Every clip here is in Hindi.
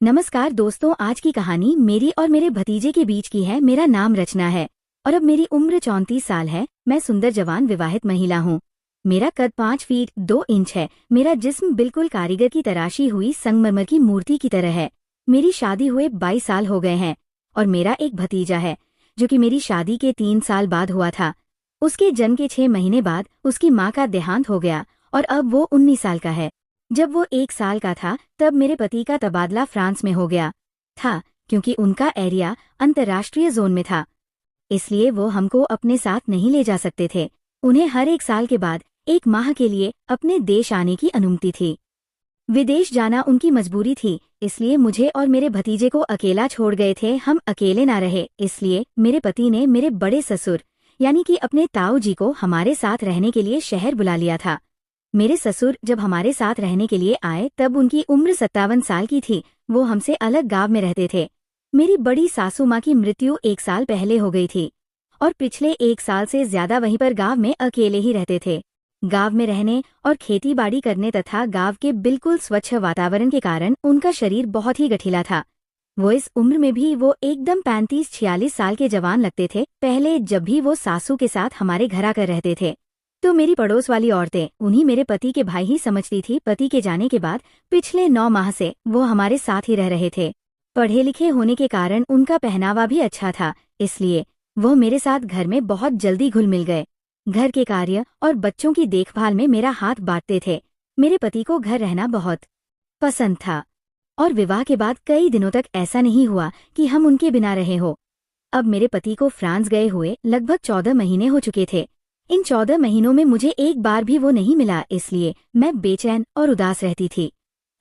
नमस्कार दोस्तों, आज की कहानी मेरी और मेरे भतीजे के बीच की है। मेरा नाम रचना है और अब मेरी उम्र 34 साल है। मैं सुंदर जवान विवाहित महिला हूँ। मेरा कद 5 फीट 2 इंच है। मेरा जिस्म बिल्कुल कारीगर की तराशी हुई संगमरमर की मूर्ति की तरह है। मेरी शादी हुए 22 साल हो गए हैं और मेरा एक भतीजा है जो कि मेरी शादी के 3 साल बाद हुआ था। उसके जन्म के 6 महीने बाद उसकी माँ का देहांत हो गया और अब वो 19 साल का है। जब वो 1 साल का था तब मेरे पति का तबादला फ्रांस में हो गया था, क्योंकि उनका एरिया अंतर्राष्ट्रीय जोन में था, इसलिए वो हमको अपने साथ नहीं ले जा सकते थे। उन्हें हर 1 साल के बाद 1 माह के लिए अपने देश आने की अनुमति थी। विदेश जाना उनकी मजबूरी थी, इसलिए मुझे और मेरे भतीजे को अकेला छोड़ गए थे। हम अकेले ना रहे, इसलिए मेरे पति ने मेरे बड़े ससुर यानी कि अपने ताऊ जी को हमारे साथ रहने के लिए शहर बुला लिया था। मेरे ससुर जब हमारे साथ रहने के लिए आए तब उनकी उम्र 57 साल की थी। वो हमसे अलग गांव में रहते थे। मेरी बड़ी सासू माँ की मृत्यु 1 साल पहले हो गई थी और पिछले 1 साल से ज्यादा वहीं पर गांव में अकेले ही रहते थे। गांव में रहने और खेती बाड़ी करने तथा गांव के बिल्कुल स्वच्छ वातावरण के कारण उनका शरीर बहुत ही गठीला था। वो इस उम्र में भी वो एकदम 35-46 साल के जवान लगते थे। पहले जब भी वो सासू के साथ हमारे घर आकर रहते थे तो मेरी पड़ोस वाली औरतें उन्हीं मेरे पति के भाई ही समझती थी। पति के जाने के बाद पिछले 9 माह से वो हमारे साथ ही रह रहे थे। पढ़े लिखे होने के कारण उनका पहनावा भी अच्छा था, इसलिए वो मेरे साथ घर में बहुत जल्दी घुल मिल गए। घर के कार्य और बच्चों की देखभाल में मेरा हाथ बांटते थे। मेरे पति को घर रहना बहुत पसंद था और विवाह के बाद कई दिनों तक ऐसा नहीं हुआ कि हम उनके बिना रहे हो। अब मेरे पति को फ्रांस गए हुए लगभग 14 महीने हो चुके थे। इन 14 महीनों में मुझे एक बार भी वो नहीं मिला, इसलिए मैं बेचैन और उदास रहती थी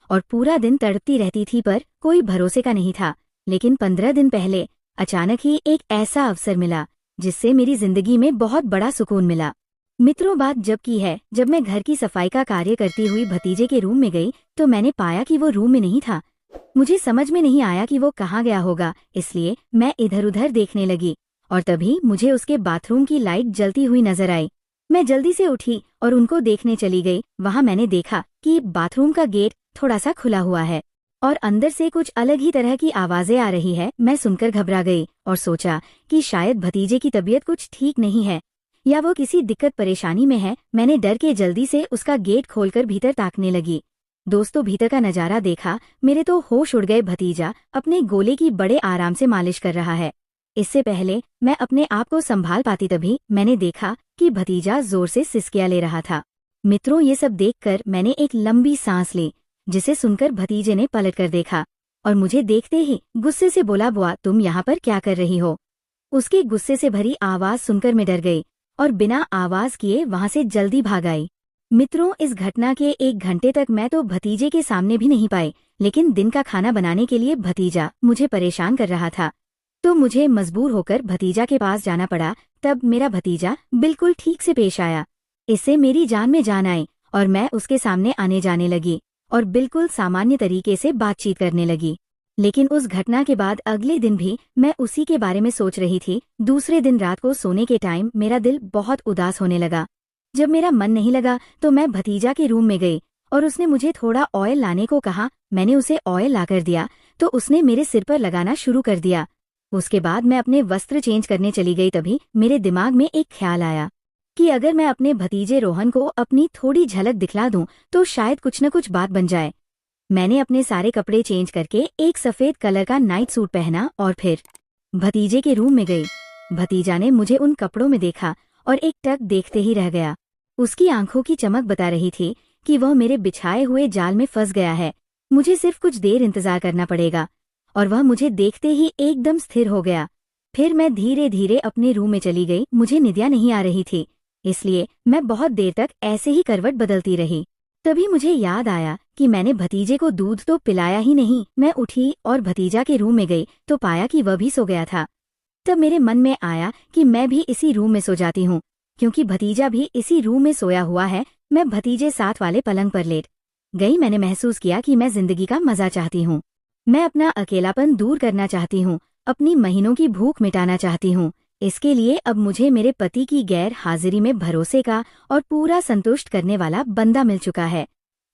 और पूरा दिन तड़पती रहती थी, पर कोई भरोसे का नहीं था। लेकिन 15 दिन पहले अचानक ही एक ऐसा अवसर मिला जिससे मेरी जिंदगी में बहुत बड़ा सुकून मिला। मित्रों, बात जब की है जब मैं घर की सफाई का कार्य करती हुई भतीजे के रूम में गई तो मैंने पाया कि वो रूम में नहीं था। मुझे समझ में नहीं आया कि वो कहाँ गया होगा, इसलिए मैं इधर उधर देखने लगी और तभी मुझे उसके बाथरूम की लाइट जलती हुई नजर आई। मैं जल्दी से उठी और उनको देखने चली गई। वहां मैंने देखा कि बाथरूम का गेट थोड़ा सा खुला हुआ है और अंदर से कुछ अलग ही तरह की आवाजें आ रही है। मैं सुनकर घबरा गई और सोचा कि शायद भतीजे की तबीयत कुछ ठीक नहीं है या वो किसी दिक्कत परेशानी में है। मैंने डर के जल्दी से उसका गेट खोलकर भीतर ताकने लगी। दोस्तों, भीतर का नजारा देखा, मेरे तो होश उड़ गए। भतीजा अपने गोले की बड़े आराम से मालिश कर रहा है। इससे पहले मैं अपने आप को संभाल पाती तभी मैंने देखा कि भतीजा जोर से सिसकियां ले रहा था। मित्रों, ये सब देखकर मैंने एक लंबी सांस ली, जिसे सुनकर भतीजे ने पलटकर देखा और मुझे देखते ही गुस्से से बोला, बुआ तुम यहाँ पर क्या कर रही हो? उसके गुस्से से भरी आवाज सुनकर मैं डर गई और बिना आवाज किए वहां से जल्दी भाग आई। मित्रों, इस घटना के 1 घंटे तक मैं तो भतीजे के सामने भी नहीं पाई, लेकिन दिन का खाना बनाने के लिए भतीजा मुझे परेशान कर रहा था तो मुझे मजबूर होकर भतीजा के पास जाना पड़ा। तब मेरा भतीजा बिल्कुल ठीक से पेश आया। इससे मेरी जान में जान आई और मैं उसके सामने आने जाने लगी और बिल्कुल सामान्य तरीके से बातचीत करने लगी। लेकिन उस घटना के बाद अगले दिन भी मैं उसी के बारे में सोच रही थी। दूसरे दिन रात को सोने के टाइम मेरा दिल बहुत उदास होने लगा। जब मेरा मन नहीं लगा तो मैं भतीजा के रूम में गई और उसने मुझे थोड़ा ऑयल लाने को कहा। मैंने उसे ऑयल लाकर दिया तो उसने मेरे सिर पर लगाना शुरू कर दिया। उसके बाद मैं अपने वस्त्र चेंज करने चली गई। तभी मेरे दिमाग में एक ख्याल आया कि अगर मैं अपने भतीजे रोहन को अपनी थोड़ी झलक दिखला दूं तो शायद कुछ न कुछ बात बन जाए। मैंने अपने सारे कपड़े चेंज करके एक सफेद कलर का नाइट सूट पहना और फिर भतीजे के रूम में गई। भतीजा ने मुझे उन कपड़ों में देखा और एक टक देखते ही रह गया। उसकी आंखों की चमक बता रही थी कि वह मेरे बिछाए हुए जाल में फंस गया है। मुझे सिर्फ कुछ देर इंतजार करना पड़ेगा और वह मुझे देखते ही एकदम स्थिर हो गया। फिर मैं धीरे धीरे अपने रूम में चली गई। मुझे निद्रा नहीं आ रही थी, इसलिए मैं बहुत देर तक ऐसे ही करवट बदलती रही। तभी मुझे याद आया कि मैंने भतीजे को दूध तो पिलाया ही नहीं। मैं उठी और भतीजा के रूम में गई तो पाया कि वह भी सो गया था। तब मेरे मन में आया कि मैं भी इसी रूम में सो जाती हूँ, क्योंकि भतीजा भी इसी रूम में सोया हुआ है। मैं भतीजे साथ वाले पलंग पर लेट गई। मैंने महसूस किया कि मैं जिंदगी का मजा चाहती हूँ। मैं अपना अकेलापन दूर करना चाहती हूँ, अपनी महीनों की भूख मिटाना चाहती हूँ। इसके लिए अब मुझे मेरे पति की गैर हाजिरी में भरोसे का और पूरा संतुष्ट करने वाला बंदा मिल चुका है।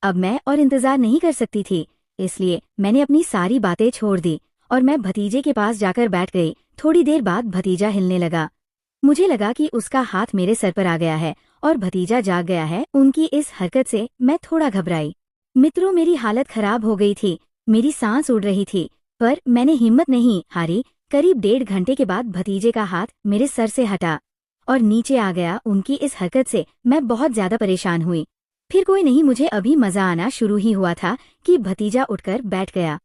अब मैं और इंतजार नहीं कर सकती थी। इसलिए मैंने अपनी सारी बातें छोड़ दी और मैं भतीजे के पास जाकर बैठ गई। थोड़ी देर बाद भतीजा हिलने लगा। मुझे लगा कि उसका हाथ मेरे सर पर आ गया है और भतीजा जाग गया है। उनकी इस हरकत से मैं थोड़ा घबराई। मित्रों, मेरी हालत खराब हो गई थी। मेरी सांस उड़ रही थी, पर मैंने हिम्मत नहीं हारी। करीब 1.5 घंटे के बाद भतीजे का हाथ मेरे सर से हटा और नीचे आ गया। उनकी इस हरकत से मैं बहुत ज्यादा परेशान हुई। फिर कोई नहीं, मुझे अभी मजा आना शुरू ही हुआ था कि भतीजा उठकर बैठ गया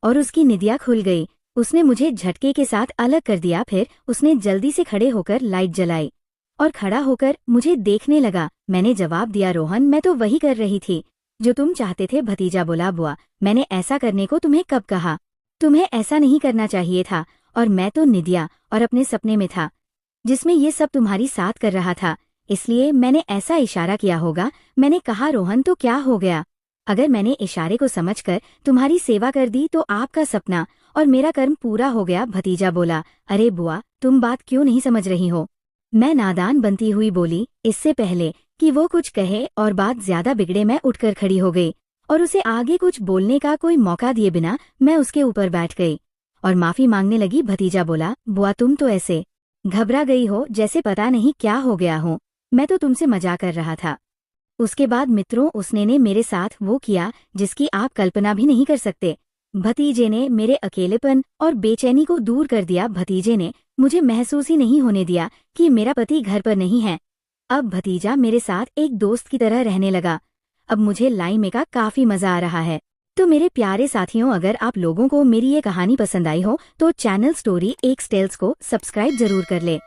और उसकी निदिया खुल गई। उसने मुझे झटके के साथ अलग कर दिया। फिर उसने जल्दी से खड़े होकर लाइट जलाई और खड़ा होकर मुझे देखने लगा। मैंने जवाब दिया, रोहन, मैं तो वही कर रही थी जो तुम चाहते थे। भतीजा बोला, बुआ, मैंने ऐसा करने को तुम्हें कब कहा? तुम्हें ऐसा नहीं करना चाहिए था। और मैं तो निदिया और अपने सपने में था जिसमें ये सब तुम्हारी साथ कर रहा था, इसलिए मैंने ऐसा इशारा किया होगा। मैंने कहा, रोहन, तो क्या हो गया? अगर मैंने इशारे को समझकर तुम्हारी सेवा कर दी तो आपका सपना और मेरा कर्म पूरा हो गया। भतीजा बोला, अरे बुआ, तुम बात क्यों नहीं समझ रही हो? मैं नादान बनती हुई बोली। इससे पहले कि वो कुछ कहे और बात ज्यादा बिगड़े, मैं उठकर खड़ी हो गई और उसे आगे कुछ बोलने का कोई मौका दिए बिना मैं उसके ऊपर बैठ गई और माफी मांगने लगी। भतीजा बोला, बुआ, तुम तो ऐसे घबरा गई हो जैसे पता नहीं क्या हो गया हो। मैं तो तुमसे मजाक कर रहा था। उसके बाद मित्रों, उसने ने मेरे साथ वो किया जिसकी आप कल्पना भी नहीं कर सकते। भतीजे ने मेरे अकेलेपन और बेचैनी को दूर कर दिया। भतीजे ने मुझे महसूस ही नहीं होने दिया कि मेरा पति घर पर नहीं है। अब भतीजा मेरे साथ एक दोस्त की तरह रहने लगा। अब मुझे लाइफ में का काफी मजा आ रहा है। तो मेरे प्यारे साथियों, अगर आप लोगों को मेरी ये कहानी पसंद आई हो तो चैनल स्टोरी एक्स टेल्स को सब्सक्राइब जरूर कर ले।